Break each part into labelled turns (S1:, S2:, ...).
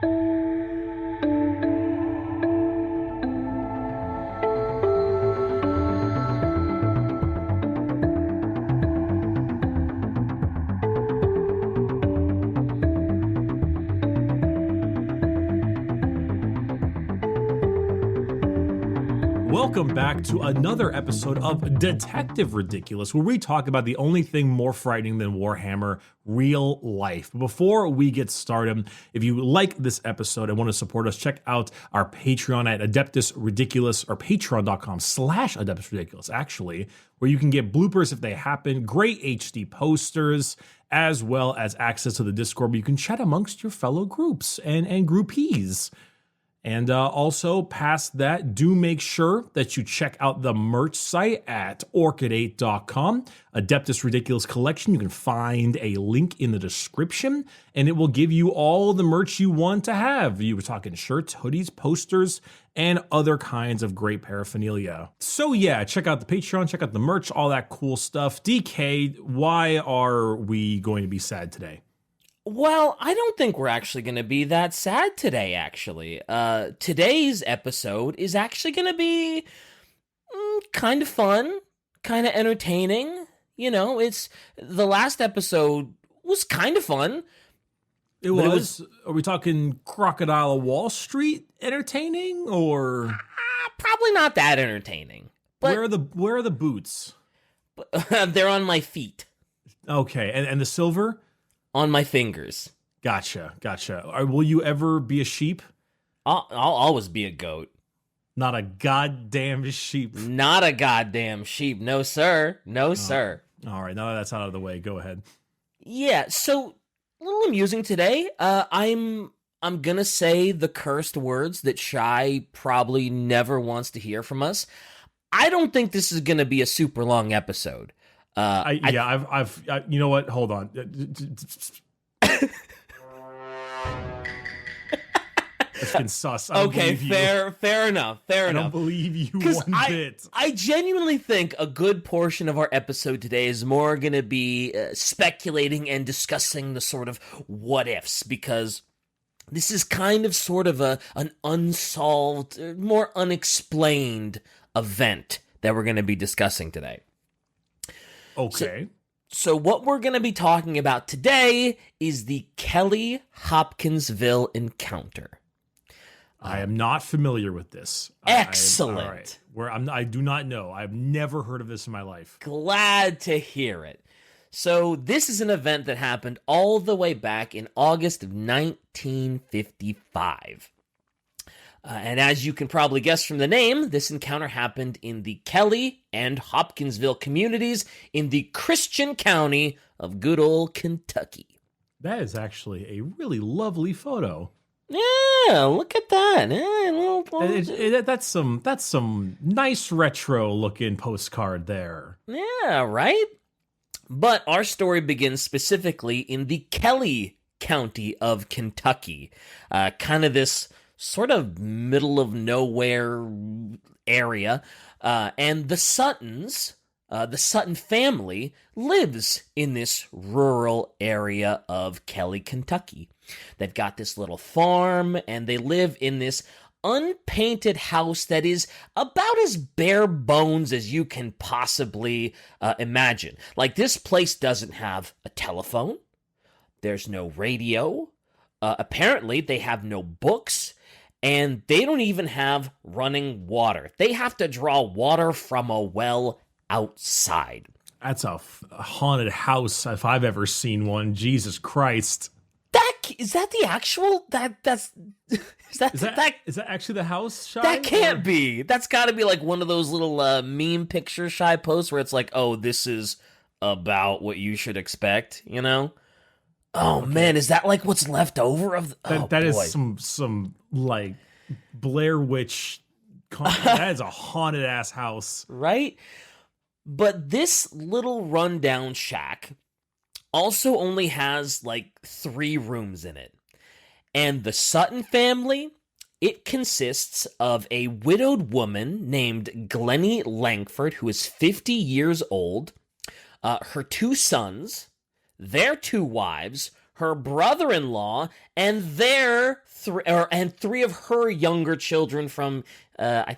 S1: Welcome back to another episode of Detective Ridiculous, where we talk about the only thing more frightening than Warhammer, real life. But before we get started, if you like this episode and want to support us, check out our Patreon at Adeptus Ridiculous, or patreon.com/Adeptus Ridiculous, actually, where you can get bloopers if they happen, great HD posters, as well as access to the Discord where you can chat amongst your fellow groups and groupies. And also, past that, do make sure that you check out the merch site at orchid8.com. Adeptus Ridiculous Collection. You can find a link in the description, and it will give you all the merch you want to have. You were talking shirts, hoodies, posters, and other kinds of great paraphernalia. So yeah, check out the Patreon, check out the merch, all that cool stuff. DK, why are we going to be sad today?
S2: Well, I don't think we're actually going to be that sad today, actually. Today's episode is actually going to be kind of fun, kind of entertaining. You know, the last episode was kind of fun.
S1: It was. Are we talking Crocodile Wall Street entertaining, or
S2: probably not that entertaining? But
S1: where are the boots?
S2: They're on my feet.
S1: Okay, and the silver?
S2: On my fingers.
S1: Gotcha. Will you ever be a sheep?
S2: I'll always be a goat.
S1: Not a goddamn sheep.
S2: Not a goddamn sheep. No, sir. No, sir.
S1: All right, now that that's out of the way, go ahead.
S2: Yeah, so a little amusing today. I'm gonna say the cursed words that Shy probably never wants to hear from us. I don't think this is gonna be a super long episode.
S1: I've you know what? Hold on. It's been sus.
S2: Okay, fair enough.
S1: I don't believe you one bit.
S2: I genuinely think a good portion of our episode today is more going to be speculating and discussing the sort of what ifs, because this is kind of sort of an unsolved, more unexplained event that we're going to be discussing today.
S1: Okay.
S2: So what we're going to be talking about today is the Kelly Hopkinsville encounter.
S1: I am not familiar with this.
S2: Excellent.
S1: All right. I do not know. I've never heard of this in my life.
S2: Glad to hear it. So this is an event that happened all the way back in August of 1955. And as you can probably guess from the name, this encounter happened in the Kelly and Hopkinsville communities in the Christian County of good old Kentucky.
S1: That is actually a really lovely photo.
S2: Yeah, look at that.
S1: That's some nice retro looking postcard there.
S2: Yeah, right? But our story begins specifically in the Kelly County of Kentucky. Kind of this sort of middle of nowhere area. And the Suttons, the Sutton family, lives in this rural area of Kelly, Kentucky. They've got this little farm, and they live in this unpainted house that is about as bare bones as you can possibly imagine. Like, this place doesn't have a telephone. There's no radio. Apparently, they have no books. And they don't even have running water. They have to draw water from a well outside.
S1: That's a haunted house if I've ever seen one. Jesus Christ.
S2: Is that the actual? Is that
S1: actually the house, Shy?
S2: That can't be. That's got to be like one of those little meme picture Shy posts where it's like, oh, this is about what you should expect, you know? Oh, okay. Man, is that like what's left over of
S1: that is some like Blair Witch that is a haunted ass house,
S2: right? But this little rundown shack also only has like 3 rooms in it. And the Sutton family, it consists of a widowed woman named Glennie Langford, who is 50 years old, her 2 sons, their 2 wives, her brother-in-law, and three of her younger children from, I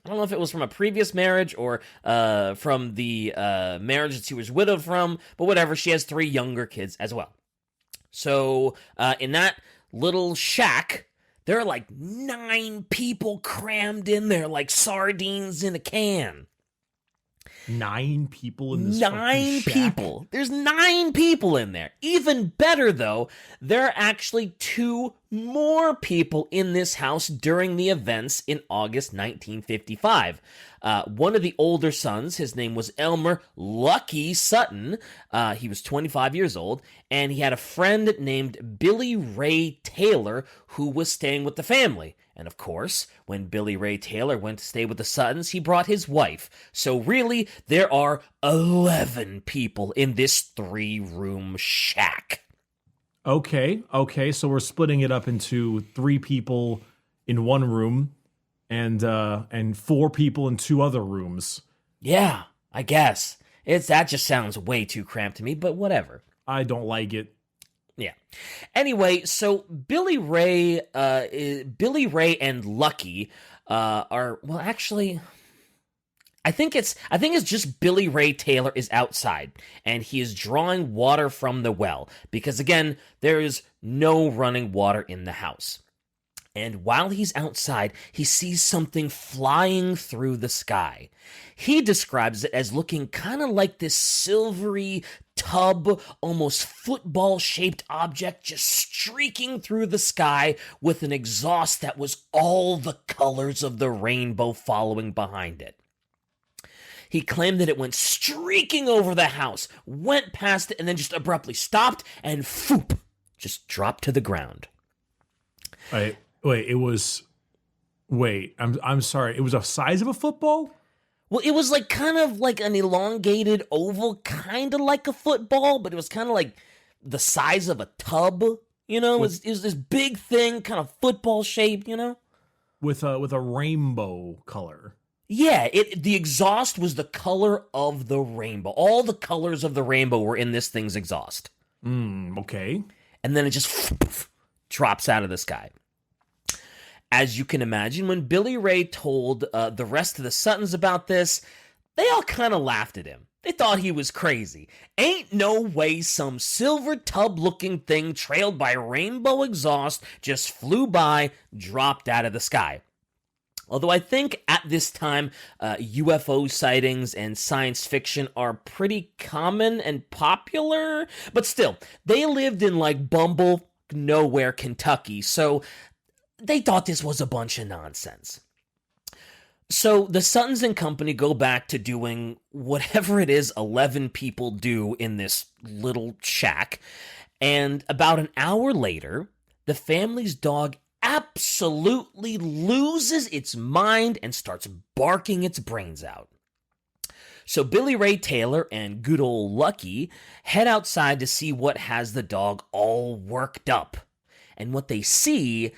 S2: don't know if it was from a previous marriage or from the marriage that she was widowed from, but whatever, she has 3 younger kids as well. So in that little shack, there are like 9 people crammed in there like sardines in a can.
S1: 9 people in this
S2: 9
S1: shack?
S2: people. There's 9 people in there. Even better, though, there are actually 2 more people in this house during the events in August 1955. One of the older sons, his name was Elmer Lucky Sutton. He was 25 years old, and he had a friend named Billy Ray Taylor who was staying with the family. And of course, when Billy Ray Taylor went to stay with the Suttons, he brought his wife. So really, there are 11 people in this 3-room shack.
S1: Okay, so we're splitting it up into 3 people in one room and 4 people in 2 other rooms.
S2: Yeah, I guess. That just sounds way too cramped to me, but whatever.
S1: I don't like it.
S2: Yeah. Anyway, so Billy Ray and Lucky are, well, actually, I think it's just Billy Ray Taylor is outside and he is drawing water from the well because, again, there is no running water in the house. And while he's outside, he sees something flying through the sky. He describes it as looking kind of like this silvery tub, almost football-shaped object just streaking through the sky with an exhaust that was all the colors of the rainbow following behind it. He claimed that it went streaking over the house, went past it, and then just abruptly stopped and foop, just dropped to the ground.
S1: I'm sorry. It was the size of a football?
S2: Well, it was like kind of like an elongated oval, kind of like a football, but it was kind of like the size of a tub, you know? It was this big thing, kind of football shaped, you know?
S1: With a rainbow color.
S2: Yeah, the exhaust was the color of the rainbow. All the colors of the rainbow were in this thing's exhaust.
S1: Okay.
S2: And then it just drops out of the sky. As you can imagine, when Billy Ray told the rest of the Suttons about this, they all kind of laughed at him. They thought he was crazy. Ain't no way some silver tub-looking thing trailed by rainbow exhaust just flew by, dropped out of the sky. Although I think at this time, UFO sightings and science fiction are pretty common and popular, but still, they lived in like Bumble, nowhere, Kentucky, so they thought this was a bunch of nonsense. So the Suttons and company go back to doing whatever it is 11 people do in this little shack, and about an hour later, the family's dog absolutely loses its mind and starts barking its brains out. So Billy Ray Taylor and good old Lucky head outside to see what has the dog all worked up. And what they see,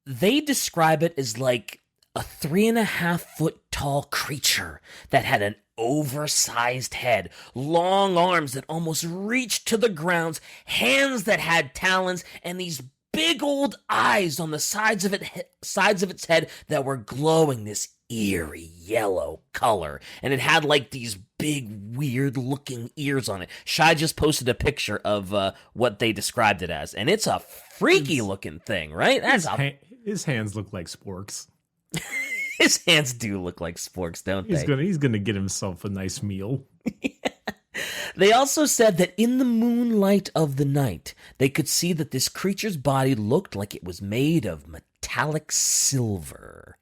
S2: they describe it as like a 3.5-foot tall creature that had an oversized head, long arms that almost reached to the ground, hands that had talons, and these big old eyes on the sides of its head that were glowing this eerie yellow color. And it had like these big weird looking ears on it. Shai just posted a picture of what they described it as, and it's a freaky looking thing, right?
S1: His hands look like sporks.
S2: His hands do look like sporks, don't they?
S1: He's gonna get himself a nice meal.
S2: They also said that in the moonlight of the night, they could see that this creature's body looked like it was made of metallic silver.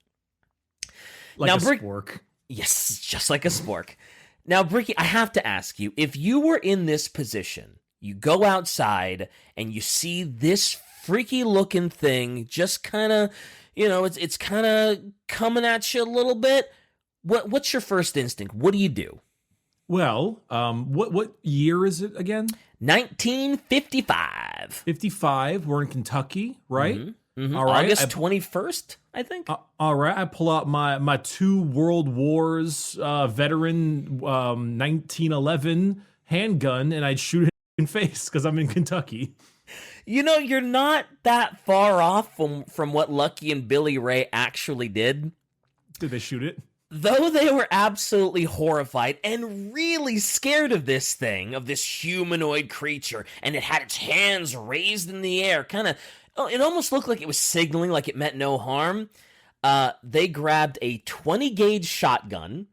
S1: Like a spork.
S2: Yes, just like a spork. Now, Bricky, I have to ask you, if you were in this position, you go outside and you see this freaky looking thing just kind of, it's kind of coming at you a little bit, what's your first instinct? What do you do?
S1: Well, what year is it again?
S2: 1955.
S1: 55. We're in Kentucky, right?
S2: Mm-hmm. Mm-hmm.
S1: All right.
S2: August 21st, I think.
S1: All right. I pull out my 2 World Wars veteran 1911 handgun, and I'd shoot it face because I'm in Kentucky.
S2: You know, you're not that far off from what Lucky and Billy Ray actually did.
S1: Did they shoot it?
S2: Though they were absolutely horrified and really scared of this thing, of this humanoid creature, and it had its hands raised in the air, it almost looked like it was signaling like it meant no harm. They grabbed a 20-gauge shotgun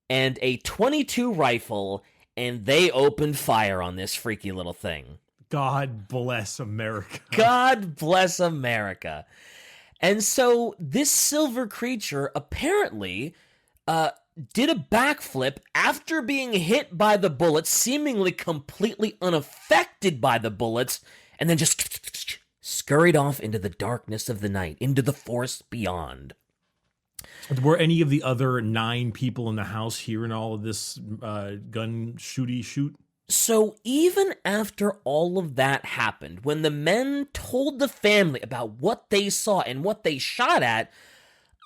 S2: and a 22 rifle, and they opened fire on this freaky little thing.
S1: God bless America.
S2: God bless America. And so this silver creature apparently did a backflip after being hit by the bullets, seemingly completely unaffected by the bullets, and then just scurried off into the darkness of the night, into the forest beyond.
S1: Were any of the other 9 people in the house hearing all of this gun shoot?
S2: So even after all of that happened, when the men told the family about what they saw and what they shot at,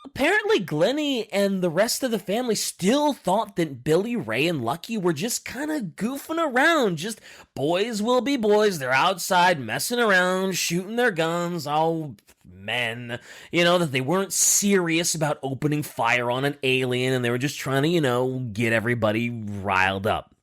S2: apparently Glennie and the rest of the family still thought that Billy Ray and Lucky were just kind of goofing around. Just boys will be boys. They're outside messing around, shooting their guns, all men. You know, that they weren't serious about opening fire on an alien, and they were just trying to, get everybody riled up.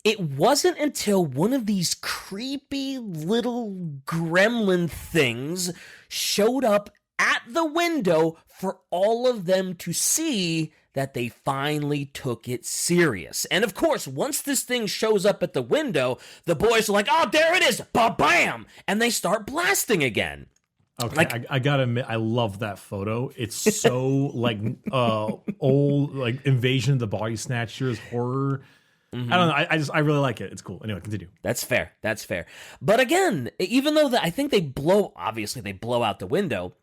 S2: It wasn't until one of these creepy little gremlin things showed up at the window for all of them to see that they finally took it serious. And of course, once this thing shows up at the window, the boys are like, oh, there it is, ba-bam! And they start blasting again.
S1: Okay, I gotta admit, I love that photo. It's so like old, like Invasion of the Body Snatchers horror. Mm-hmm. I don't know. I really like it. It's cool. Anyway, continue.
S2: That's fair. But again, even though I think they blow out the window,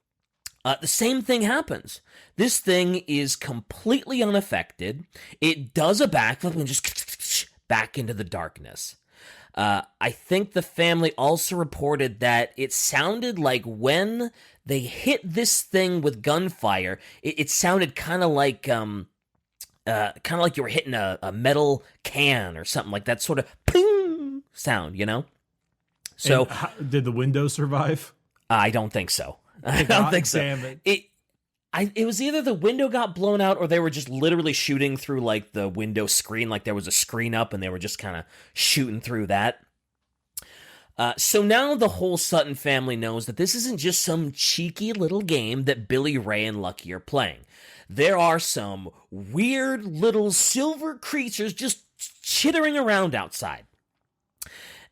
S2: the same thing happens. This thing is completely unaffected. It does a backflip and just back into the darkness. I think the family also reported that it sounded like when they hit this thing with gunfire, it sounded kind of like you were hitting a metal can or something like that, sort of ping sound, So,
S1: did the window survive?
S2: I don't think so. I don't think so.
S1: Damn it.
S2: It was either the window got blown out or they were just literally shooting through like the window screen, like there was a screen up and they were just kind of shooting through that. So now the whole Sutton family knows that this isn't just some cheeky little game that Billy Ray and Lucky are playing. There are some weird little silver creatures just chittering around outside.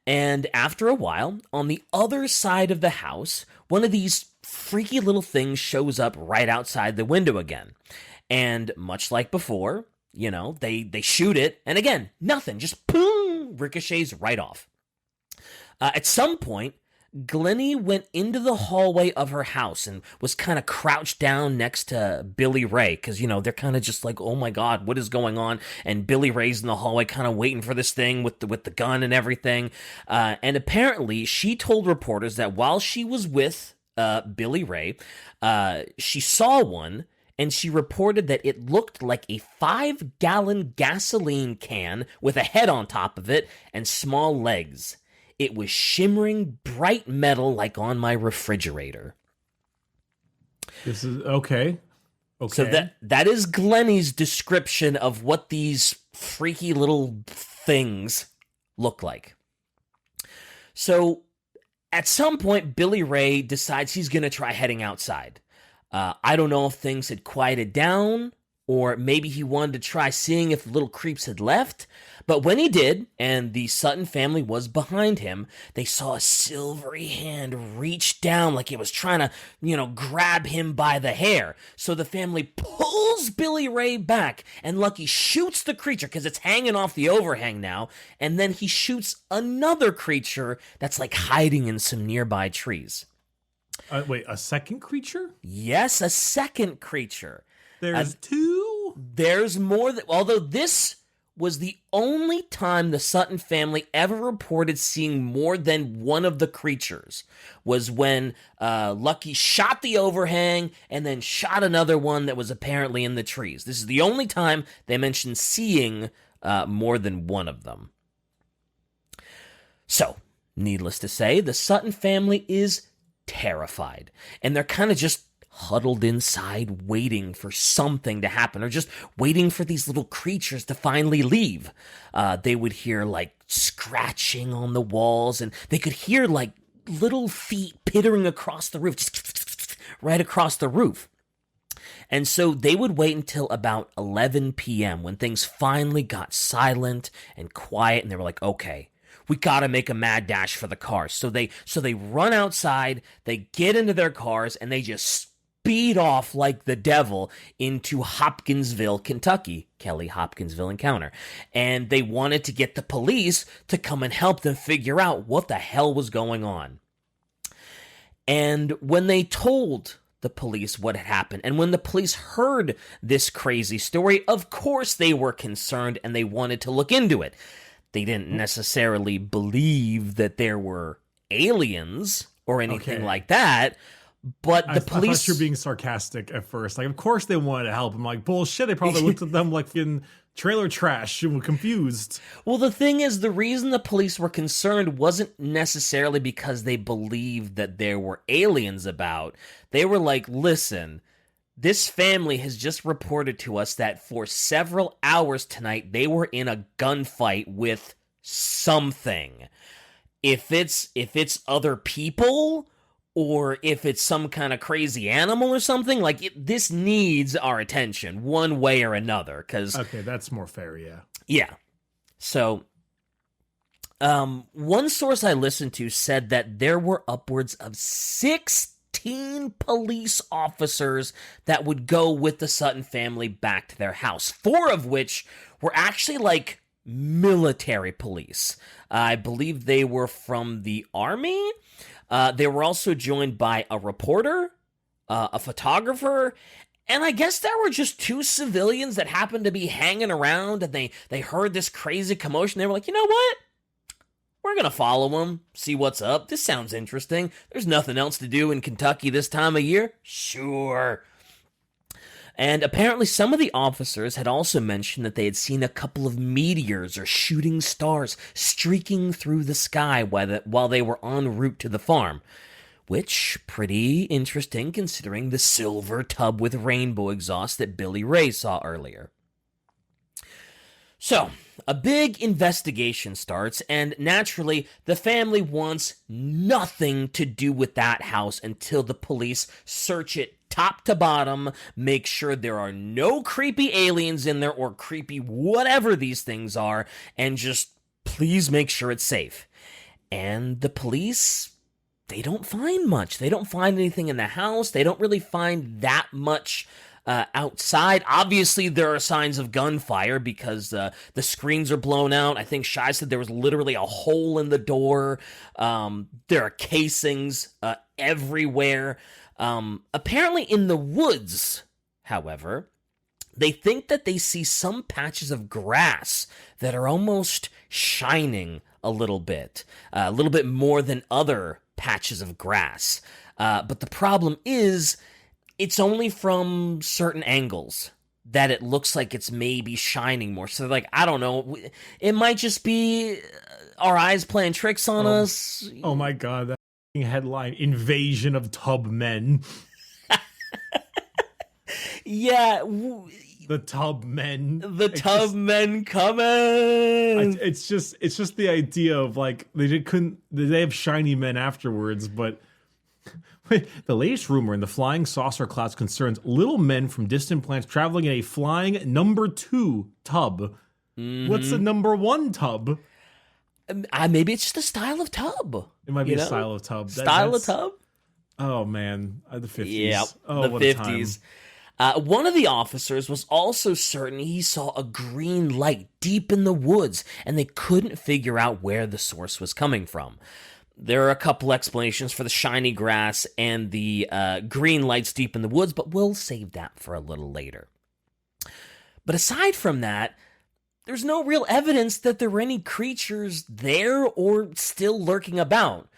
S2: And after a while, on the other side of the house, one of these freaky little things shows up right outside the window again. And much like before, they shoot it, and again, nothing, just boom, ricochets right off. At some point, Glennie went into the hallway of her house and was kind of crouched down next to Billy Ray because, they're kind of just like, oh my God, what is going on? And Billy Ray's in the hallway kind of waiting for this thing with the gun and everything. And apparently she told reporters that while she was with Billy Ray, she saw one and she reported that it looked like a 5-gallon gasoline can with a head on top of it and small legs. It was shimmering bright metal like on my refrigerator.
S1: This is okay.
S2: So that is Glennie's description of what these freaky little things look like. So at some point, Billy Ray decides he's going to try heading outside. I don't know if things had quieted down or maybe he wanted to try seeing if the little creeps had left. But when he did, and the Sutton family was behind him, they saw a silvery hand reach down like it was trying to, grab him by the hair. So the family pulls Billy Ray back, and Lucky shoots the creature because it's hanging off the overhang now, and then he shoots another creature that's like hiding in some nearby trees.
S1: Wait, a second creature?
S2: Yes, a second creature.
S1: There's 2?
S2: There's more, although this was the only time the Sutton family ever reported seeing more than one of the creatures, was when Lucky shot the overhang and then shot another one that was apparently in the trees. This is the only time they mentioned seeing more than one of them. So, needless to say, the Sutton family is terrified, and they're kind of just huddled inside waiting for something to happen, or just waiting for these little creatures to finally leave. They would hear like scratching on the walls, and they could hear like little feet pittering across the roof, just right across the roof. And so they would wait until about 11 p.m. when things finally got silent and quiet, and they were like, okay, we gotta make a mad dash for the cars. So they run outside, they get into their cars, and they just speed off like the devil into Hopkinsville, Kentucky, Kelly Hopkinsville encounter. And they wanted to get the police to come and help them figure out what the hell was going on. And when they told the police what had happened, and when the police heard this crazy story, of course they were concerned and they wanted to look into it. They didn't necessarily believe that there were aliens or anything like that, but the police...
S1: I thought you were being sarcastic at first. Like, of course they wanted to help. I'm like, bullshit, they probably looked at them like in trailer trash and were confused.
S2: Well, the thing is, the reason the police were concerned wasn't necessarily because they believed that there were aliens about. They were like, listen, this family has just reported to us that for several hours tonight, they were in a gunfight with something. If it's other people, or if it's some kind of crazy animal or something, like this needs our attention one way or another.
S1: Okay, that's more fair, yeah.
S2: Yeah. So, one source I listened to said that there were upwards of 16 police officers that would go with the Sutton family back to their house, 4 of which were actually like military police. I believe they were from the Army. They were also joined by a reporter, a photographer, and I guess there were just 2 civilians that happened to be hanging around, and they heard this crazy commotion. They were like, you know what? We're going to follow them, see what's up. This sounds interesting. There's nothing else to do in Kentucky this time of year. Sure. And apparently some of the officers had also mentioned that they had seen a couple of meteors or shooting stars streaking through the sky while they were en route to the farm. Which, pretty interesting considering the silver tub with rainbow exhaust that Billy Ray saw earlier. So, a big investigation starts, and naturally, the family wants nothing to do with that house until the police search it top to bottom, make sure there are no creepy aliens in there or creepy whatever these things are, and just please make sure it's safe. And the police, they don't find much. They don't find anything in the house. They don't really find that much outside. Obviously, there are signs of gunfire because the screens are blown out. I think Shai said there was literally a hole in the door. There are casings everywhere. Apparently in the woods, however, they think that they see some patches of grass that are almost shining a little bit more than other patches of grass. But the problem is, it's only from certain angles that it looks like it's maybe shining more. So, like, I don't know, it might just be our eyes playing tricks on us.
S1: Oh my god, that headline, Invasion of Tub Men.
S2: Yeah.
S1: The Tub Men.
S2: The Tub Men coming.
S1: It's just the idea of, like, they have shiny men afterwards, but the latest rumor in the flying saucer clouds concerns little men from distant planets traveling in a flying number 2 tub. Mm-hmm. What's the number 1 tub?
S2: Maybe it's just a style of tub.
S1: It might be a style of tub.
S2: Style of tub?
S1: Oh, man. The 50s.
S2: Yeah,
S1: oh,
S2: the
S1: what
S2: 50s. One of the officers was also certain he saw a green light deep in the woods, and they couldn't figure out where the source was coming from. There are a couple explanations for the shiny grass and the green lights deep in the woods, but we'll save that for a little later. But aside from that, there's no real evidence that there were any creatures there or still lurking about.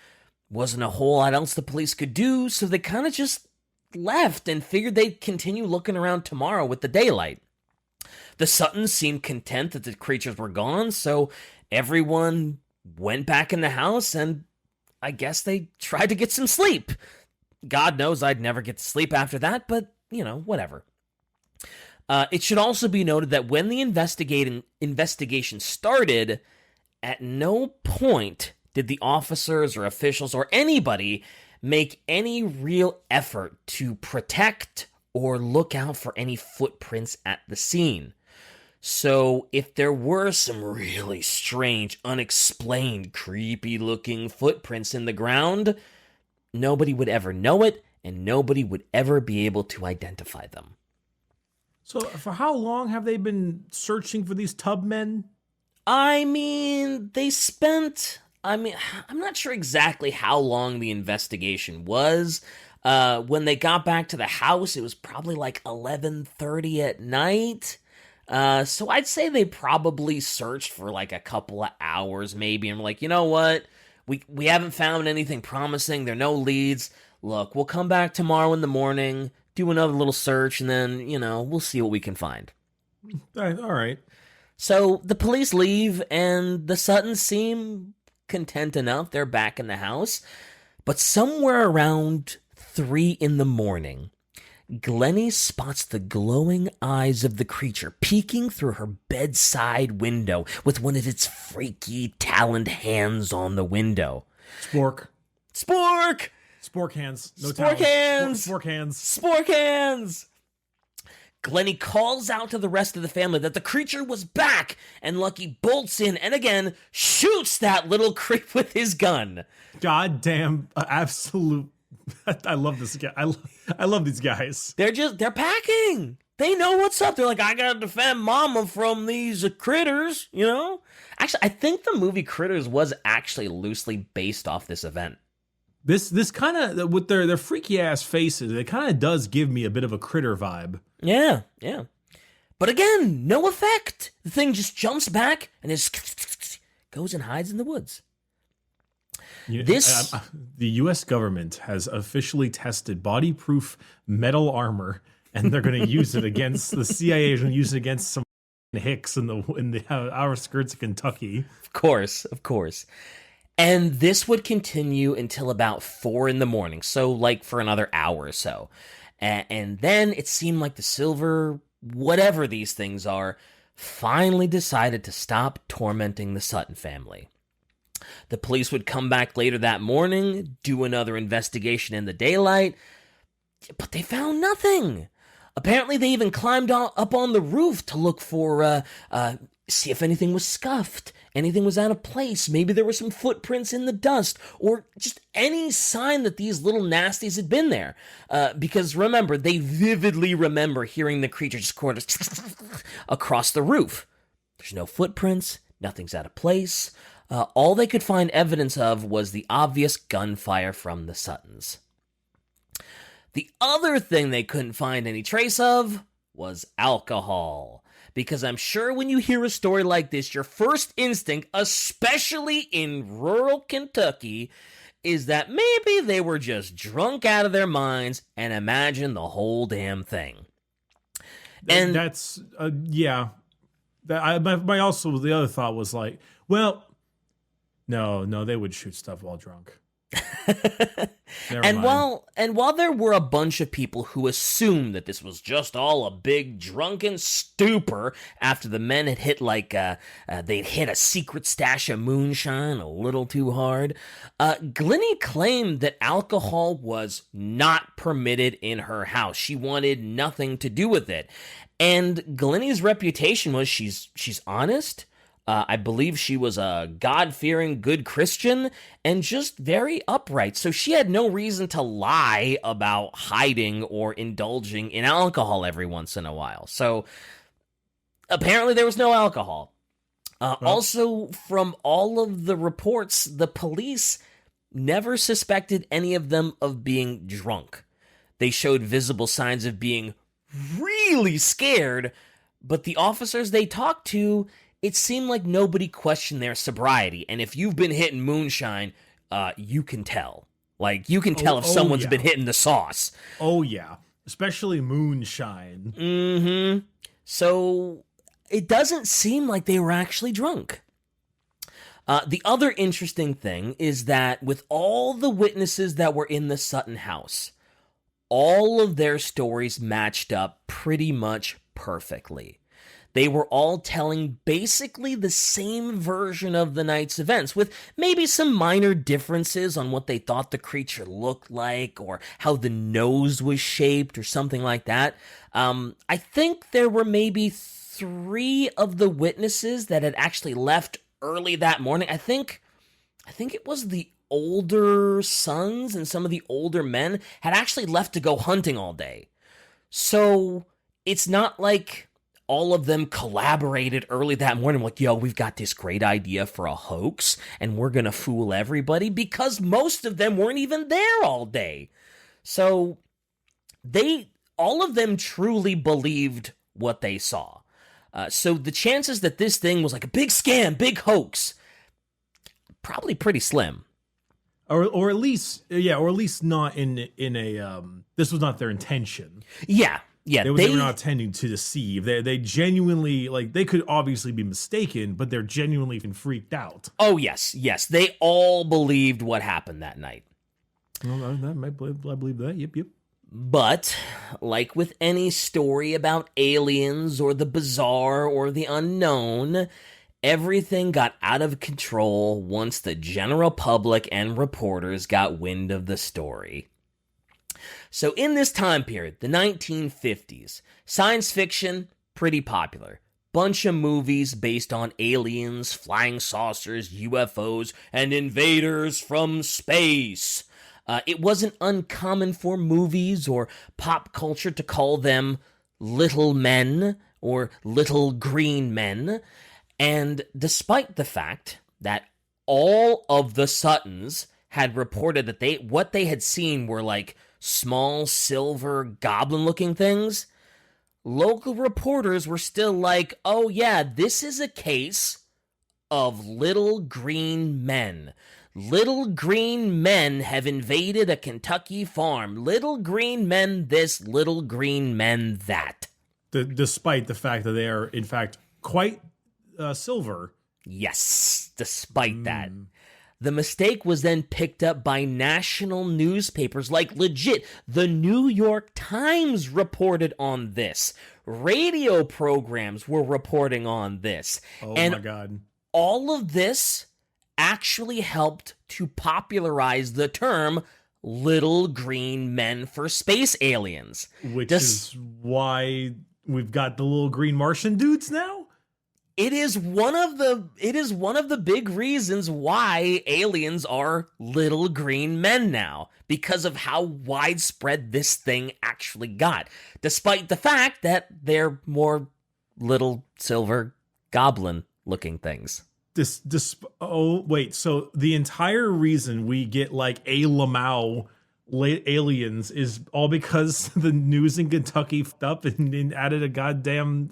S2: Wasn't a whole lot else the police could do, so they kind of just left and figured they'd continue looking around tomorrow with the daylight. The Suttons seemed content that the creatures were gone, so everyone went back in the house, and I guess they tried to get some sleep. God knows I'd never get to sleep after that, but, whatever. It should also be noted that when the investigation started, at no point did the officers or officials or anybody make any real effort to protect or look out for any footprints at the scene. So if there were some really strange, unexplained, creepy-looking footprints in the ground, nobody would ever know it, and nobody would ever be able to identify them.
S1: So for how long have they been searching for these tub men?
S2: I'm not sure exactly how long the investigation was. When they got back to the house, it was probably like 11:30 at night. So I'd say they probably searched for like a couple of hours maybe, and were like, you know what? We haven't found anything promising. There are no leads. Look, we'll come back tomorrow in the morning, do another little search, and then, we'll see what we can find.
S1: All right.
S2: So the police leave, and the Suttons seem content enough. They're back in the house. But somewhere around 3 in the morning, Glennie spots the glowing eyes of the creature peeking through her bedside window with one of its freaky, taloned hands on the window.
S1: Spork. Spork hands. No
S2: Spork hands.
S1: Spork hands.
S2: Spork hands. Glennie calls out to the rest of the family that the creature was back, and Lucky bolts in and again shoots that little creep with his gun.
S1: Goddamn, absolute. I love this guy. I love these guys.
S2: They're packing. They know what's up. They're like, I gotta defend Mama from these critters, Actually, I think the movie Critters was actually loosely based off this event.
S1: This kind of, with their freaky ass faces, it kind of does give me a bit of a Critter vibe.
S2: Yeah. But again, no effect. The thing just jumps back and just goes and hides in the woods.
S1: The U.S. government has officially tested body-proof metal armor, and they're going to use it against the CIA. Is going to use it against some hicks in the outskirts of Kentucky.
S2: Of course. And this would continue until about 4 in the morning, so like for another hour or so. And then it seemed like the silver, whatever these things are, finally decided to stop tormenting the Sutton family. The police would come back later that morning, do another investigation in the daylight, but they found nothing. Apparently, they even climbed up on the roof to look for, see if anything was scuffed, anything was out of place, maybe there were some footprints in the dust, or just any sign that these little nasties had been there. Because remember, they vividly remember hearing the creature just across the roof. There's no footprints, nothing's out of place. All they could find evidence of was the obvious gunfire from the Suttons. The other thing they couldn't find any trace of was alcohol. Because I'm sure when you hear a story like this, your first instinct, especially in rural Kentucky, is that maybe they were just drunk out of their minds and imagined the whole damn thing. And
S1: that's, yeah. My also, the other thought was like, well, no, they would shoot stuff while drunk.
S2: And while there were a bunch of people who assumed that this was just all a big drunken stupor after the men had hit they'd hit a secret stash of moonshine a little too hard, Glennie claimed that alcohol was not permitted in her house. She wanted nothing to do with it. And Glennie's reputation was she's honest. I believe she was a God-fearing, good Christian, and just very upright. So she had no reason to lie about hiding or indulging in alcohol every once in a while. So apparently there was no alcohol. Also, from all of the reports, the police never suspected any of them of being drunk. They showed visible signs of being really scared, but the officers they talked to, it seemed like nobody questioned their sobriety. And if you've been hitting moonshine, you can tell. Like, you can tell if someone's been hitting the sauce.
S1: Oh, yeah. Especially moonshine.
S2: Mm-hmm. So, it doesn't seem like they were actually drunk. The other interesting thing is that with all the witnesses that were in the Sutton house, all of their stories matched up pretty much perfectly. They were all telling basically the same version of the night's events, with maybe some minor differences on what they thought the creature looked like, or how the nose was shaped, or something like that. I think there were maybe 3 of the witnesses that had actually left early that morning. I think it was the older sons, and some of the older men had actually left to go hunting all day. So it's not like all of them collaborated early that morning, like, yo, we've got this great idea for a hoax, and we're gonna fool everybody, because most of them weren't even there all day. So all of them truly believed what they saw. So the chances that this thing was like a big scam, big hoax, probably pretty slim.
S1: Or at least not in a this was not their intention.
S2: Yeah.
S1: They were not intending to deceive. They genuinely, like, they could obviously be mistaken, but they're genuinely freaked out.
S2: Oh, yes. They all believed what happened that night.
S1: Well, I believe that. Yep.
S2: But, like with any story about aliens or the bizarre or the unknown, everything got out of control once the general public and reporters got wind of the story. So in this time period, the 1950s, science fiction, pretty popular. Bunch of movies based on aliens, flying saucers, UFOs, and invaders from space. It wasn't uncommon for movies or pop culture to call them little men or little green men. And despite the fact that all of the Suttons had reported that what they had seen were like small silver goblin-looking things, local reporters were still like, oh yeah, this is a case of little green men. Little green men have invaded a Kentucky farm. Little green men this, little green men that.
S1: Despite the fact that they are, in fact, quite silver.
S2: Yes, despite that. The mistake was then picked up by national newspapers, like legit. The New York Times reported on this. Radio programs were reporting on this.
S1: Oh my God.
S2: All of this actually helped to popularize the term little green men for space aliens.
S1: Which is why we've got the little green Martian dudes now?
S2: It is one of the big reasons why aliens are little green men now, because of how widespread this thing actually got, despite the fact that they're more little silver goblin looking things.
S1: So the entire reason we get like a Lamau aliens is all because the news in Kentucky f***ed up and added a goddamn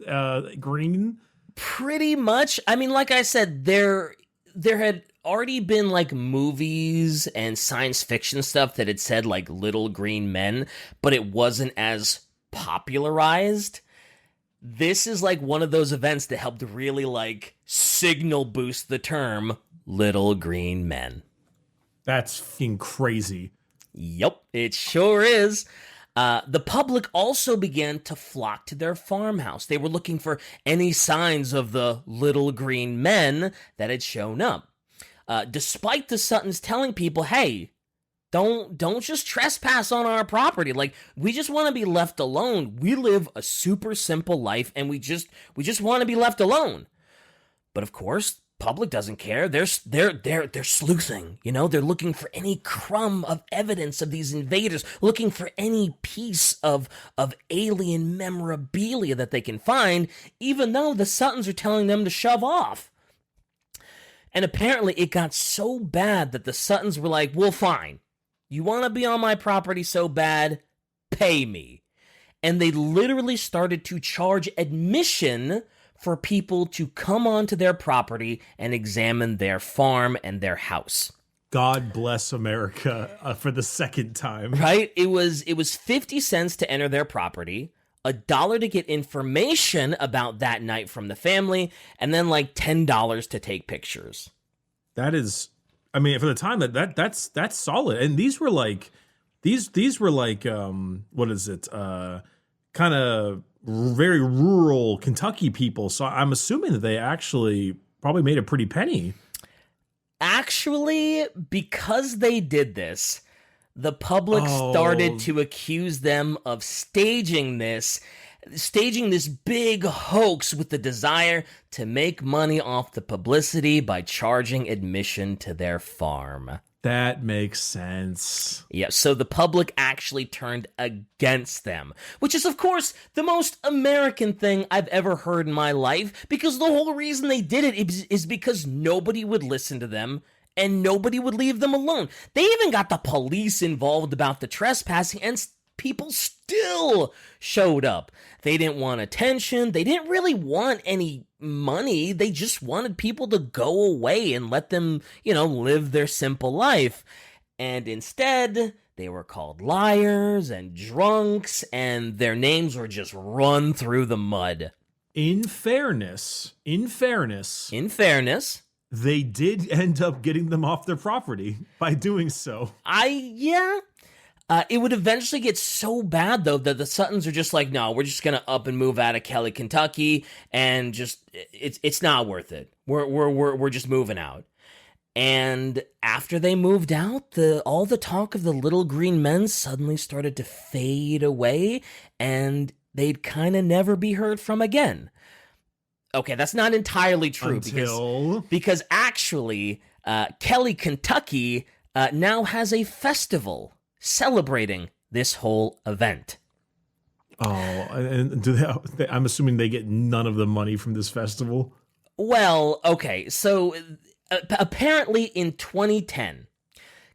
S1: green?
S2: Pretty much. I mean, like I said, there had already been like movies and science fiction stuff that had said like little green men, but it wasn't as popularized. This is like one of those events that helped really like signal boost the term little green men.
S1: That's fucking crazy.
S2: Yep, it sure is. The public also began to flock to their farmhouse. They were looking for any signs of the little green men that had shown up. Despite the Suttons telling people, hey, don't just trespass on our property. Like, we just want to be left alone. We live a super simple life, and we just want to be left alone. But of course, public doesn't care. They're sleuthing, you know? They're looking for any crumb of evidence of these invaders, looking for any piece of alien memorabilia that they can find, even though the Suttons are telling them to shove off. And apparently it got so bad that the Suttons were like, well, fine. You want to be on my property so bad? Pay me. And they literally started to charge admission for people to come onto their property and examine their farm and their house.
S1: God bless America for the second time.
S2: Right? It was 50 cents to enter their property, $1 to get information about that night from the family, and then like $10 to take pictures.
S1: That is, I mean, for the time that's solid. And these were like, what is it? Kind of very rural Kentucky people. So I'm assuming that they actually probably made a pretty penny.
S2: Actually, because they did this, the public started to accuse them of staging this big hoax with the desire to make money off the publicity by charging admission to their farm.
S1: That makes sense.
S2: Yeah, so the public actually turned against them, which is, of course, the most American thing I've ever heard in my life, because the whole reason they did it is because nobody would listen to them and nobody would leave them alone. They even got the police involved about the trespassing, and people still showed up. They didn't want attention. They didn't really want any money. They just wanted people to go away and let them, live their simple life. And instead, they were called liars and drunks, and their names were just run through the mud.
S1: In fairness, they did end up getting them off their property by doing so.
S2: It would eventually get so bad, though, that the Suttons are just like, no, we're just going to up and move out of Kelly, Kentucky, and just, it's not worth it. We're just moving out. And after they moved out, all the talk of the little green men suddenly started to fade away, and they'd kind of never be heard from again. Okay, that's not entirely true. Because actually, Kelly, Kentucky now has a festival celebrating this whole event.
S1: Oh, and I'm assuming they get none of the money from this festival?
S2: Well, okay, so apparently in 2010,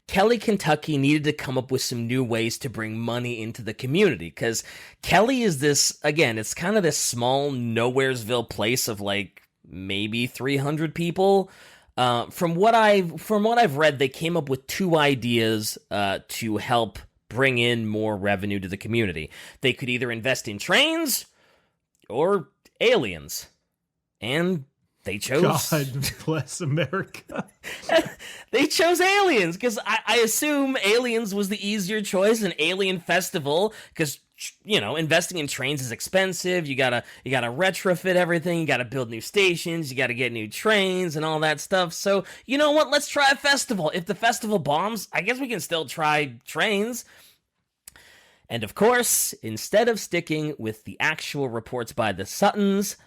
S2: Kelly, Kentucky needed to come up with some new ways to bring money into the community, because Kelly is this, again, it's kind of this small nowheresville place of like maybe 300 people. From what I've read, they came up with two ideas to help bring in more revenue to the community. They could either invest in trains or aliens, and they chose...
S1: God bless America.
S2: They chose aliens, because I assume aliens was the easier choice, an alien festival, because, investing in trains is expensive. You gotta retrofit everything, you gotta build new stations, you gotta get new trains and all that stuff. So, you know what, let's try a festival. If the festival bombs, I guess we can still try trains. And of course, instead of sticking with the actual reports by the Suttons,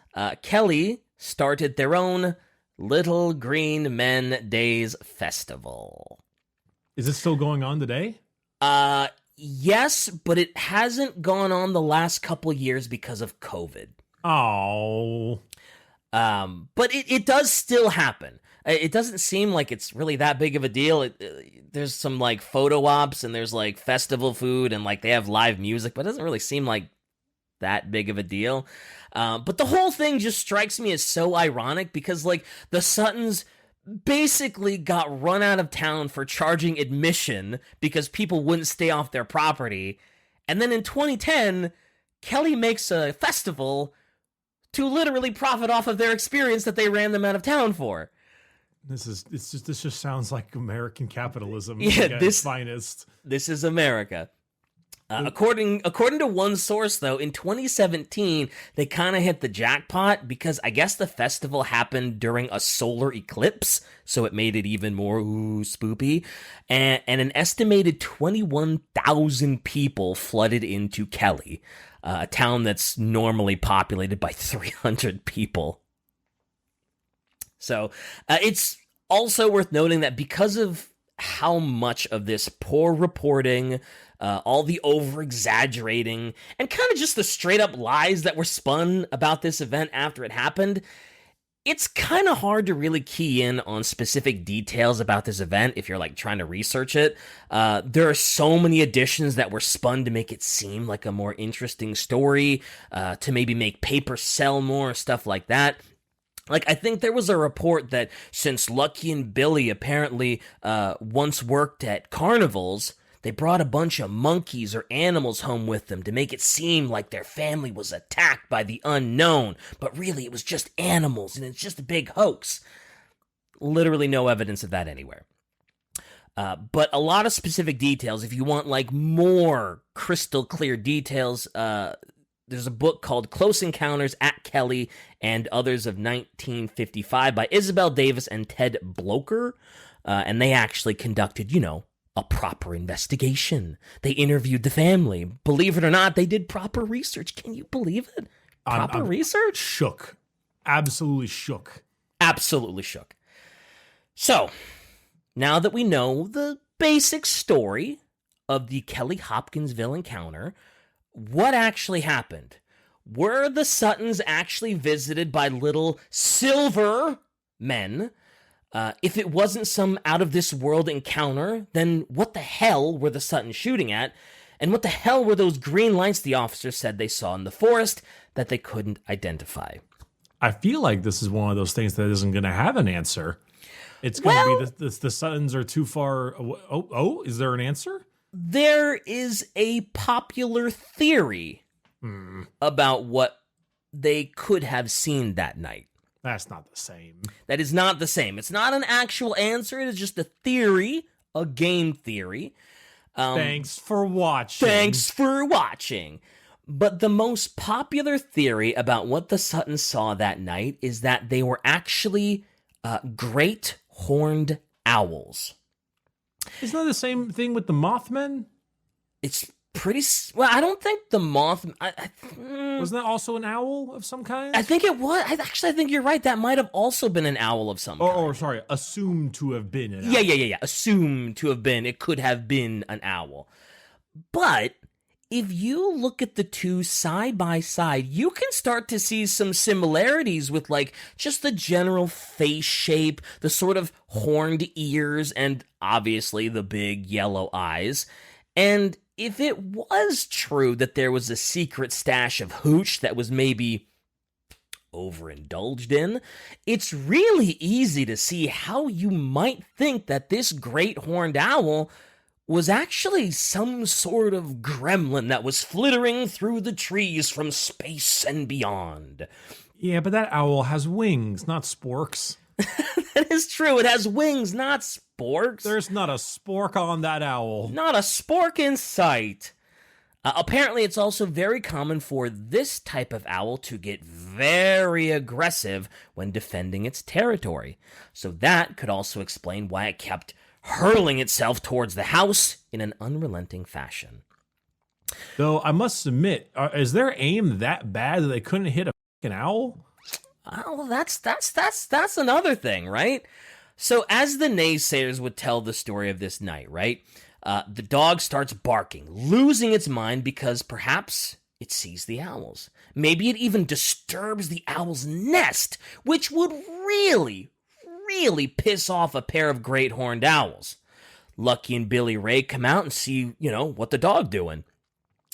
S2: Kelly started their own Little Green Men Days Festival.
S1: Is it still going on today?
S2: Yes, but it hasn't gone on the last couple years because of COVID.
S1: Oh.
S2: But it does still happen. It doesn't seem like it's really that big of a deal. There's some like photo ops, and there's like festival food, and like they have live music, but it doesn't really seem like that big of a deal. But the whole thing just strikes me as so ironic, because like the Suttons basically got run out of town for charging admission because people wouldn't stay off their property. And then in 2010, Kelly makes a festival to literally profit off of their experience that they ran them out of town for.
S1: This just sounds like American capitalism.
S2: Yeah,
S1: at its finest.
S2: This is America. According to one source, though, in 2017, they kind of hit the jackpot because I guess the festival happened during a solar eclipse, so it made it even more spoopy. And an estimated 21,000 people flooded into Kelly, a town that's normally populated by 300 people. So it's also worth noting that because of how much of this poor reporting, all the over-exaggerating, and kind of just the straight-up lies that were spun about this event after it happened, it's kind of hard to really key in on specific details about this event if you're, like, trying to research it. There are so many additions that were spun to make it seem like a more interesting story, to maybe make paper sell more, stuff like that. Like, I think there was a report that since Lucky and Billy apparently once worked at carnivals, they brought a bunch of monkeys or animals home with them to make it seem like their family was attacked by the unknown. But really, it was just animals, and it's just a big hoax. Literally no evidence of that anywhere. But a lot of specific details, if you want like more crystal clear details, there's a book called Close Encounters at Kelly and Others of 1955 by Isabel Davis and Ted Blocher. And they actually conducted, a proper investigation. They interviewed the family. Believe it or not, they did proper research. Can you believe it? Proper research?
S1: Shook. Absolutely shook.
S2: Absolutely shook. So, now that we know the basic story of the Kelly Hopkinsville encounter, what actually happened? Were the Suttons actually visited by little silver men? If it wasn't some out-of-this-world encounter, then what the hell were the Suttons shooting at? And what the hell were those green lights the officer said they saw in the forest that they couldn't identify?
S1: I feel like this is one of those things that isn't going to have an answer. It's going to be the Suttons are too far away. Oh, is there an answer?
S2: There is a popular theory about what they could have seen that night.
S1: That's not the same.
S2: That is not the same. It's not an actual answer. It is just a theory, a game theory.
S1: Thanks for watching.
S2: But the most popular theory about what the Suttons saw that night is that they were actually great horned owls.
S1: Isn't that the same thing with the Mothmen?
S2: It's pretty... Well, I don't think the Wasn't
S1: that also an owl of some kind?
S2: I think it was. I think you're right. That might have also been an owl of some kind.
S1: Or sorry, assumed to have been an owl.
S2: Yeah. Assumed to have been. It could have been an owl. But if you look at the two side by side, you can start to see some similarities with like just the general face shape, the sort of horned ears, and obviously the big yellow eyes. And if it was true that there was a secret stash of hooch that was maybe overindulged in, it's really easy to see how you might think that this great horned owl was actually some sort of gremlin that was flittering through the trees from space and beyond.
S1: Yeah, but that owl has wings, not sporks.
S2: That is true. It has wings, not sporks.
S1: There's not a spork on that owl.
S2: Not a spork in sight. Apparently, it's also very common for this type of owl to get very aggressive when defending its territory. So that could also explain why it kept hurling itself towards the house in an unrelenting fashion.
S1: Though I must admit, is their aim that bad that they couldn't hit a fucking owl?
S2: Oh, that's another thing, right? So as the naysayers would tell the story of this night, right? The dog starts barking, losing its mind because perhaps it sees the owls. Maybe it even disturbs the owl's nest, which would really piss off a pair of great horned owls. Lucky and Billy Ray come out and see, what the dog doing.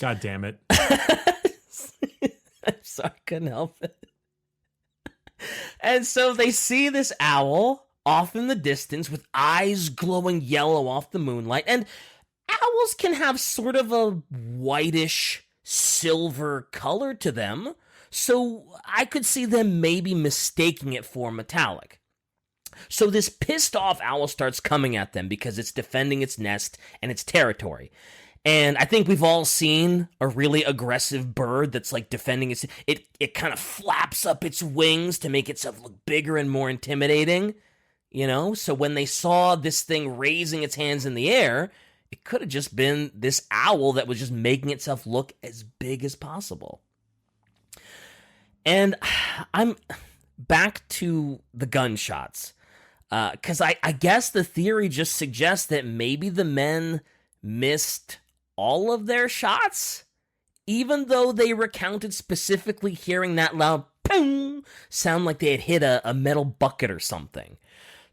S1: God damn it.
S2: I'm sorry, couldn't help it. And so they see this owl off in the distance with eyes glowing yellow off the moonlight. And owls can have sort of a whitish silver color to them. So I could see them maybe mistaking it for metallic. So this pissed off owl starts coming at them because it's defending its nest and its territory. And I think we've all seen a really aggressive bird that's like defending its... It kind of flaps up its wings to make itself look bigger and more intimidating, So when they saw this thing raising its hands in the air, it could have just been this owl that was just making itself look as big as possible. And I'm back to the gunshots. Because I guess the theory just suggests that maybe the men missed all of their shots, even though they recounted specifically hearing that loud ping sound like they had hit a metal bucket or something.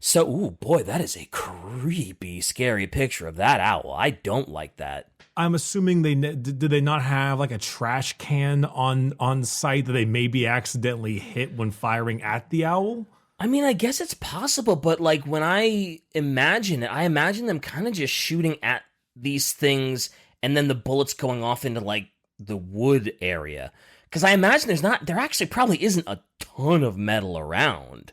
S2: So, ooh, boy, that is a creepy, scary picture of that owl. I don't like that.
S1: I'm assuming did they not have like a trash can on site that they maybe accidentally hit when firing at the owl?
S2: I mean, I guess it's possible, but like when I imagine it, I imagine them kind of just shooting at these things and then the bullets going off into like the wood area. Because I imagine there actually probably isn't a ton of metal around.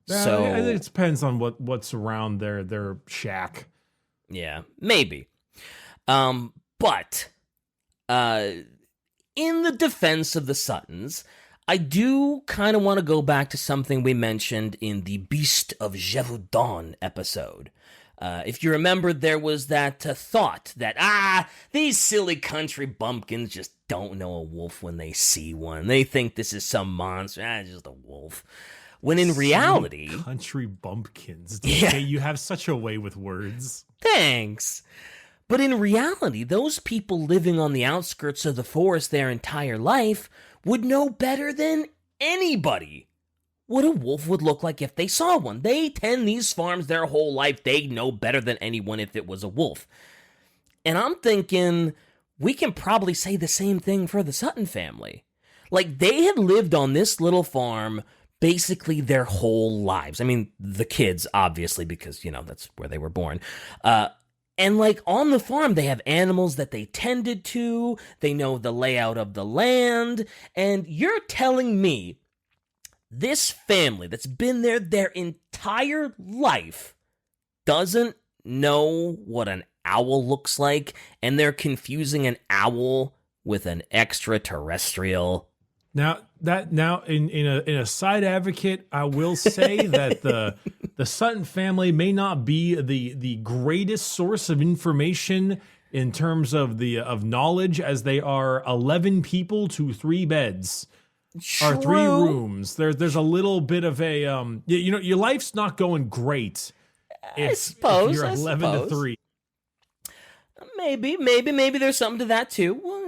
S2: So
S1: I think it depends on what's around their shack.
S2: Yeah, maybe. But in the defense of the Suttons, I do kind of want to go back to something we mentioned in the Beast of Gévaudan episode. If you remember, there was that thought that, these silly country bumpkins just don't know a wolf when they see one. They think this is some monster. It's just a wolf. When in reality...
S1: Country bumpkins.
S2: Yeah.
S1: Okay, you have such a way with words.
S2: Thanks. But in reality, those people living on the outskirts of the forest their entire life would know better than anybody what a wolf would look like if they saw one. They tend these farms their whole life. They know better than anyone if it was a wolf. And I'm thinking we can probably say the same thing for the Sutton family. Like, they had lived on this little farm basically their whole lives. I mean, the kids, obviously, because, that's where they were born. And, like, on the farm, they have animals that they tended to. They know the layout of the land. And you're telling me this family that's been there their entire life doesn't know what an owl looks like, and they're confusing an owl with an extraterrestrial?
S1: Now in a side advocate, I will say that the Sutton family may not be the greatest source of information in terms of knowledge, as they are 11 people to 3 beds.
S2: True.
S1: Or 3 rooms. There's a little bit of a your life's not going great if you're 11 to 3.
S2: Maybe there's something to that too. Well,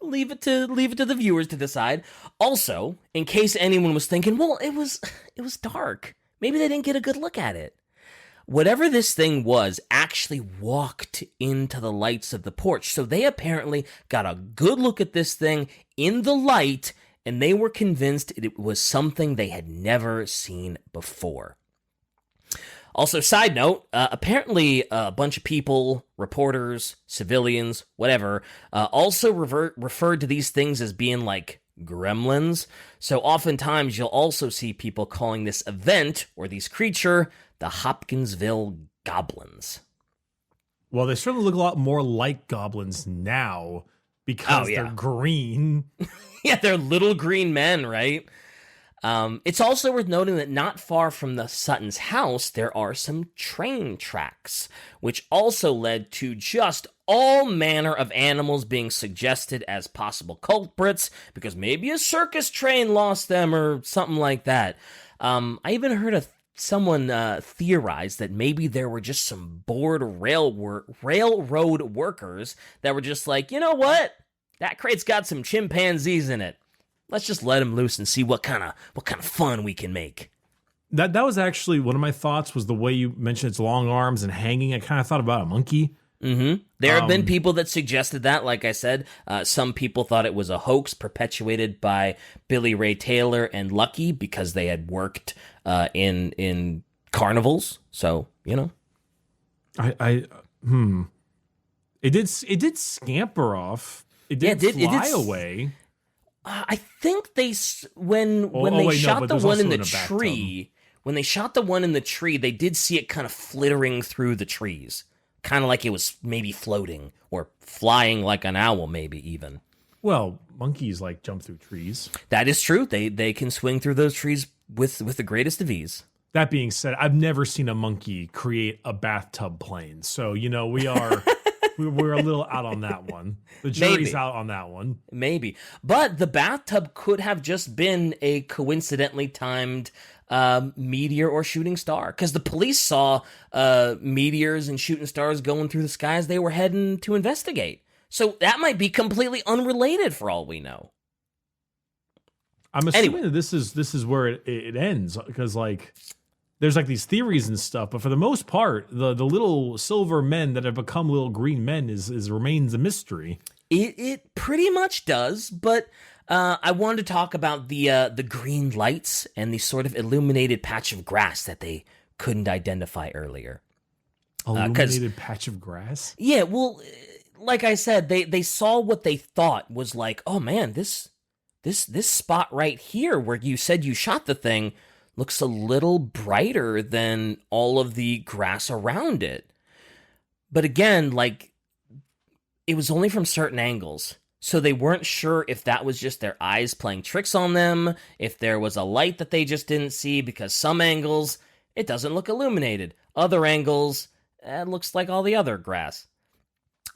S2: leave it to the viewers to decide. Also, in case anyone was thinking, well, it was dark. Maybe they didn't get a good look at it. Whatever this thing was actually walked into the lights of the porch. So they apparently got a good look at this thing in the light, and they were convinced it was something they had never seen before. Also, side note, apparently a bunch of people, reporters, civilians, whatever, also referred to these things as being like gremlins. So oftentimes you'll also see people calling this event, or these creature, the Hopkinsville Goblins.
S1: Well, they certainly look a lot more like goblins now because they're green.
S2: Yeah, they're little green men, right? It's also worth noting that not far from the Sutton's house, there are some train tracks, which also led to just all manner of animals being suggested as possible culprits, because maybe a circus train lost them or something like that. I even heard someone theorize that maybe there were just some bored railroad workers that were just like, you know what? That crate's got some chimpanzees in it. Let's just let him loose and see what kind of fun we can make.
S1: That was actually one of my thoughts, was the way you mentioned its long arms and hanging. I kind of thought about a monkey.
S2: Mm-hmm. There have been people that suggested that, like I said. Some people thought it was a hoax perpetuated by Billy Ray Taylor and Lucky because they had worked in carnivals. So, It
S1: did scamper off. It did fly away.
S2: I think when they shot the one in the tree, they did see it kind of flittering through the trees, kind of like it was maybe floating or flying like an owl, maybe even.
S1: Well, monkeys jump through trees.
S2: That is true. They can swing through those trees with the greatest of ease.
S1: That being said, I've never seen a monkey create a bathtub plane, so we are. We're a little out on that one. The jury's out on that one.
S2: Maybe. But the bathtub could have just been a coincidentally timed meteor or shooting star. Because the police saw meteors and shooting stars going through the sky as they were heading to investigate. So that might be completely unrelated for all we know.
S1: I'm assuming that this is where it ends. Because, there's these theories and stuff, but for the most part, the little silver men that have become little green men remains a mystery.
S2: It pretty much does, but I wanted to talk about the green lights and the sort of illuminated patch of grass that they couldn't identify earlier.
S1: Illuminated patch of grass?
S2: Yeah, well, like I said, they saw what they thought was like, oh man, this spot right here where you said you shot the thing looks a little brighter than all of the grass around it. But again, like, it was only from certain angles. So they weren't sure if that was just their eyes playing tricks on them, if there was a light that they just didn't see, because some angles, it doesn't look illuminated. Other angles, it looks like all the other grass.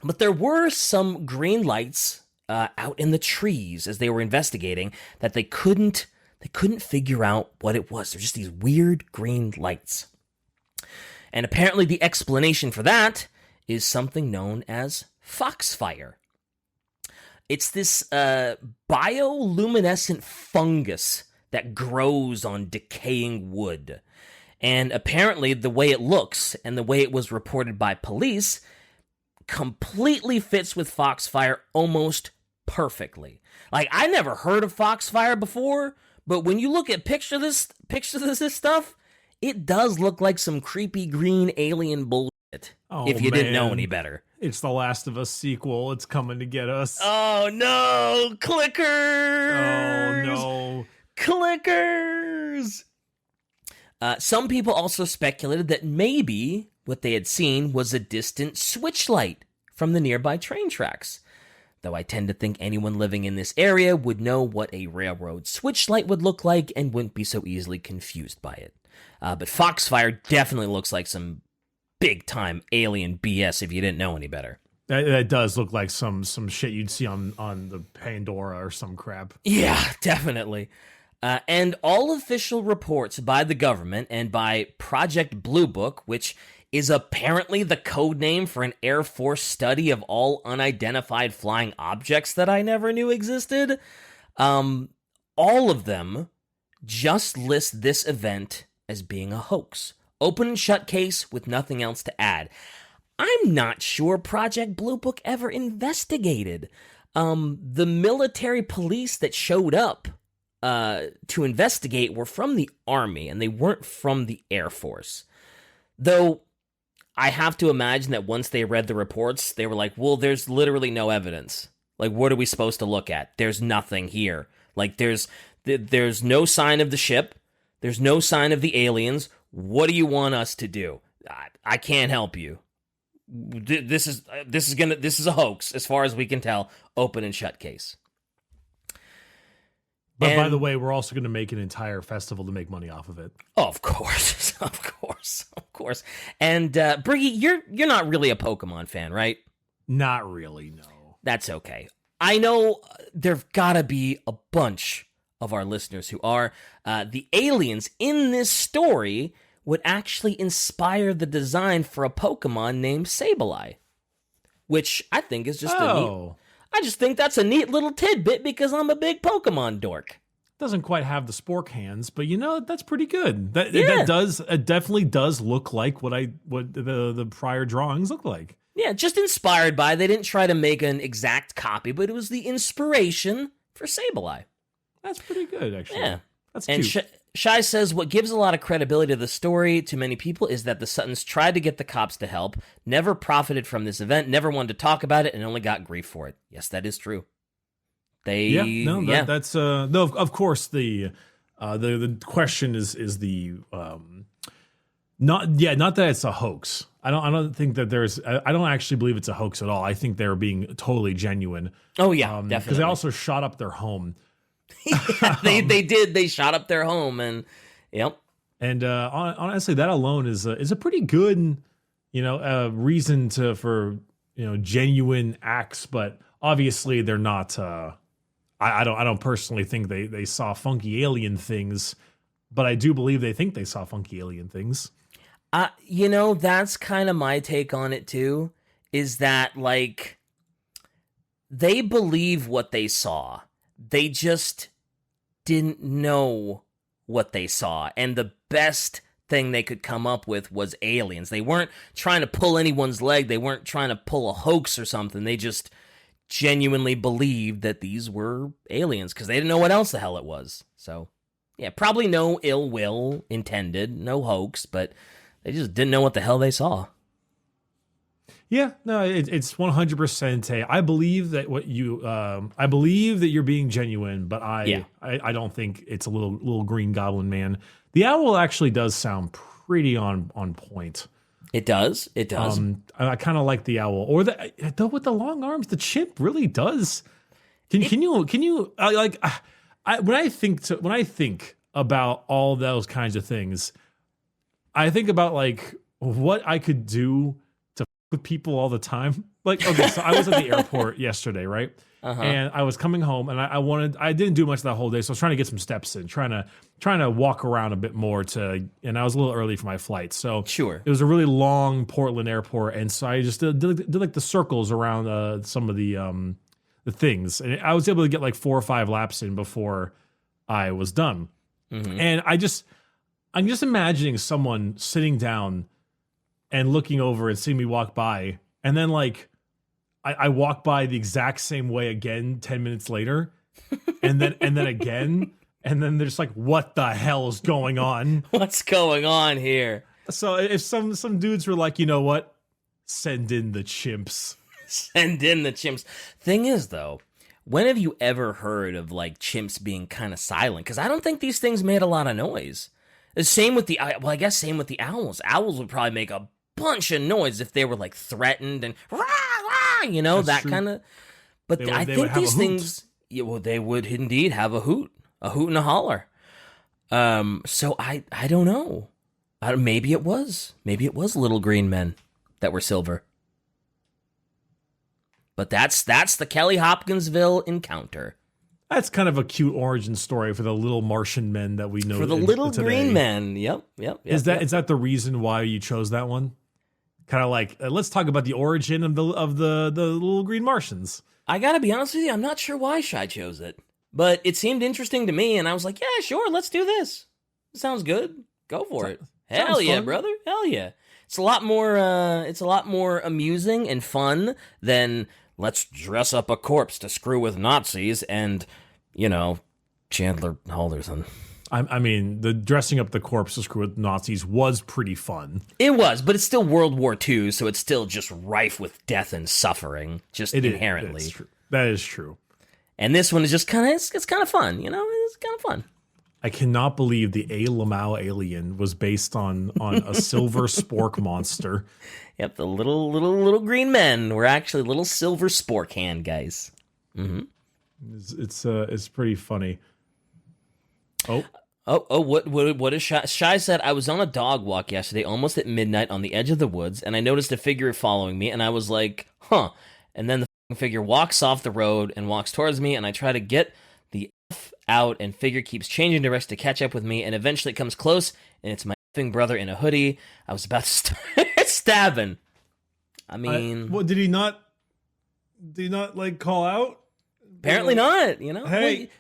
S2: But there were some green lights out in the trees as they were investigating that they couldn't figure out what it was. They're just these weird green lights. And apparently the explanation for that is something known as foxfire. It's this bioluminescent fungus that grows on decaying wood. And apparently the way it looks and the way it was reported by police completely fits with foxfire almost perfectly. Like, I never heard of foxfire before, but when you look at pictures of this stuff, it does look like some creepy green alien bullshit. If you didn't know any better.
S1: It's the Last of Us sequel. It's coming to get us.
S2: Oh no, clickers!
S1: Oh no.
S2: Clickers! Some people also speculated that maybe what they had seen was a distant switch light from the nearby train tracks. Though I tend to think anyone living in this area would know what a railroad switch light would look like and wouldn't be so easily confused by it. But foxfire definitely looks like some big-time alien BS if you didn't know any better.
S1: That does look like some shit you'd see on the Pandora or some crap.
S2: Yeah, definitely. And all official reports by the government and by Project Blue Book, which is apparently the code name for an Air Force study of all unidentified flying objects that I never knew existed, all of them just list this event as being a hoax. Open and shut case with nothing else to add. I'm not sure Project Blue Book ever investigated. The military police that showed up to investigate were from the Army, and they weren't from the Air Force. Though, I have to imagine that once they read the reports, they were like, well, there's literally no evidence. Like, what are we supposed to look at? There's nothing here. Like, there's no sign of the ship. There's no sign of the aliens. What do you want us to do? I can't help you. This is a hoax as far as we can tell. Open and shut case.
S1: But by the way, we're also going to make an entire festival to make money off of it.
S2: Oh, of course, of course. And Briggy, you're not really a Pokemon fan, right?
S1: Not really, no.
S2: That's okay. I know there've got to be a bunch of our listeners who are. The aliens in this story would actually inspire the design for a Pokemon named Sableye, which I think is just I just think that's a neat little tidbit because I'm a big Pokemon dork.
S1: Doesn't quite have the spork hands, but that's pretty good. It definitely does look like what the prior drawings look like.
S2: Yeah, just inspired by. They didn't try to make an exact copy, but it was the inspiration for Sableye.
S1: That's pretty good, actually.
S2: Yeah.
S1: That's
S2: and
S1: cute.
S2: Shai says what gives a lot of credibility to the story to many people is that the Suttons tried to get the cops to help, never profited from this event, never wanted to talk about it, and only got grief for it. Yes, that is true.
S1: That's of course the question is the not that it's a hoax. I don't think that I don't actually believe it's a hoax at all. I think they're being totally genuine.
S2: Oh yeah, definitely.
S1: Because they also shot up their home.
S2: Yeah, they did. They shot up their home, and yep.
S1: And honestly, that alone is a pretty good, reason for genuine acts. But obviously, they're not. I don't personally think they saw funky alien things, but I do believe they think they saw funky alien things.
S2: That's kind of my take on it too. Is that like they believe what they saw. They just didn't know what they saw. And the best thing they could come up with was aliens. They weren't trying to pull anyone's leg. They weren't trying to pull a hoax or something. They just genuinely believed that these were aliens because they didn't know what else the hell it was. So, yeah, probably no ill will intended, no hoax, but they just didn't know what the hell they saw.
S1: Yeah, no, it's 100%. I believe that I believe that you're being genuine, but I don't think it's a little green goblin man. The owl actually does sound pretty on point.
S2: It does. It does.
S1: I kind of like the owl, or the with the long arms. The chimp really does. Can you when I think about all those kinds of things, I think about like what I could do to with people all the time. Like, okay, so I was at the airport yesterday, right? And I was coming home, and I didn't do much that whole day, so I was trying to get some steps in, trying to walk around a bit more and I was a little early for my flight, so
S2: Sure.
S1: it was a really long Portland airport, and so I just did like the circles around some of the things, and I was able to get like 4 or 5 laps in before I was done, and I'm just imagining someone sitting down and looking over and seeing me walk by, and then like. I walk by the exact same way again 10 minutes later, and then again, and then they're just like, what the hell is going on?
S2: What's going on here?
S1: So if some dudes were like, you know what? Send in the chimps.
S2: Send in the chimps. Thing is, though, when have you ever heard of like chimps being kind of silent? Because I don't think these things made a lot of noise. Same with I guess same with the owls. Owls would probably make a bunch of noise if they were like threatened and rah, rah, you know, that's that kind of. But I think these things, they would indeed have a hoot and a holler. So I don't know. Maybe it was little green men that were silver. But that's the Kelly Hopkinsville encounter.
S1: That's kind of a cute origin story for the little Martian men that we know.
S2: For the little green men. Yep. Is
S1: that the reason why you chose that one? Kind of like, let's talk about the origin of the little green Martians.
S2: I gotta be honest with you, I'm not sure why Shy chose it, but it seemed interesting to me, and I was like, yeah, sure, let's do this. Sounds good. Go for it. Hell yeah, brother. Hell yeah. It's a lot more amusing and fun than let's dress up a corpse to screw with Nazis and, you know, Chandler Halderson.
S1: I mean, the dressing up the corpse to screw with Nazis was pretty fun.
S2: It was, but it's still World War II, so it's still just rife with death and suffering, just inherently.
S1: That is true.
S2: And this one is just kind of, it's kind of fun, you know? It's kind of fun.
S1: I cannot believe the A. Lamau alien was based on a silver spork monster.
S2: Yep, the little green men were actually little silver spork hand guys. Mm-hmm.
S1: It's pretty funny.
S2: What is Shy? Shy said, I was on a dog walk yesterday, almost at midnight on the edge of the woods, and I noticed a figure following me, and I was like, huh. And then the figure walks off the road and walks towards me, and I try to get the F out, and figure keeps changing direction to catch up with me, and eventually it comes close, and it's my effing brother in a hoodie. I was about to start stabbing. I mean...
S1: did he not like call out?
S2: Apparently not, you know?
S1: Hey...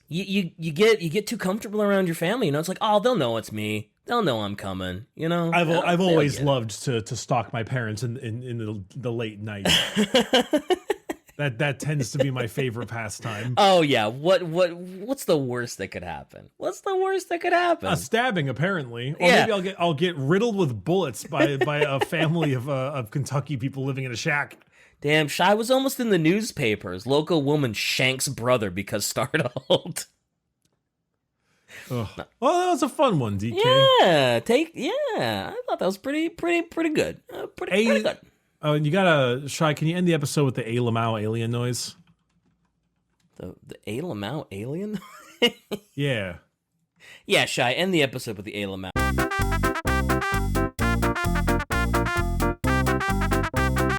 S2: You get too comfortable around your family, you know. It's like, oh, they'll know it's me. They'll know I'm coming, you know.
S1: I've always loved to stalk my parents in the late night. that tends to be my favorite pastime.
S2: Oh yeah, what's the worst that could happen? What's the worst that could happen?
S1: A stabbing, apparently, or maybe I'll get riddled with bullets by a family of Kentucky people living in a shack.
S2: Damn, Shy was almost in the newspapers. Local woman shanks brother because startled.
S1: Well, that was a fun one, DK.
S2: Yeah, I thought that was pretty good. Pretty good.
S1: Oh, and you gotta, Shy, can you end the episode with the A. Lamau alien noise?
S2: The A. Lamau alien?
S1: Yeah.
S2: Yeah, Shy, end the episode with the A. Lamau.